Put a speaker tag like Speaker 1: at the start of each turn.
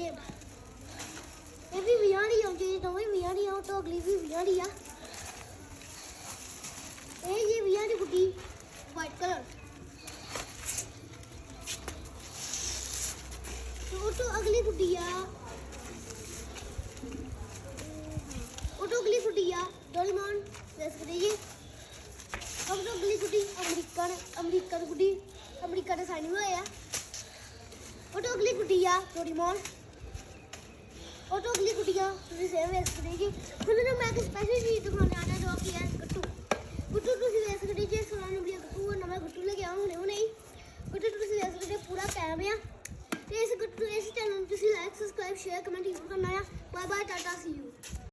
Speaker 1: game ये भी वियाड़ी हो चाहिए तो भी वियाड़ी हो तो अगली भी वियाड़ी आ ये वियाड़ी गुड्डी वाइट कलर तो अगली गुड्डी आ तो अगली गुड्डी आ डोरेमोन वेस्ट करिए अब तो अगली गुड्डी अमेरिकन गुड्डी अमेरिका का साइन हुआ है और तो अगली गुड्डी आ डोरेमोन और तो अगली गुड्डिया ਤੁਸੀਂ ਸੇਵ ਵੇਸ ਕਰੀਏ ਹੁਣ ਨਾ ਮੈਂ ਇੱਕ ਸਪੈਸ਼ਲ ਚੀਜ਼ ਦਿਖਾਉਣ ਆਣਾ ਜੋ ਕਿ ਹੈ ਗੱਟੂ ਤੁਸੀਂ ਵੇਸ ਕਰੀਏ ਸੁਣਾ ਨੂੰ ਵੀ ਗੱਟੂ ਨਵਾਂ ਗੱਟੂ ਲੈ ਕੇ ਆਉਂ ਹੁਣੇ ਹੀ ਗੱਟੂ ਤੁਸੀਂ ਵੇਸ ਕਰੀਏ ਪੂਰਾ ਕਾਇਮ ਆ ਤੇ ਇਸ ਚੈਨਲ ਨੂੰ ਤੁਸੀਂ ਲਾਈਕ ਸਬਸਕ੍ਰਾਈਬ ਸ਼ੇਅਰ ਕਮੈਂਟ ਜ਼ਰੂਰ ਕਰਨਾ ਆ bye bye tata see you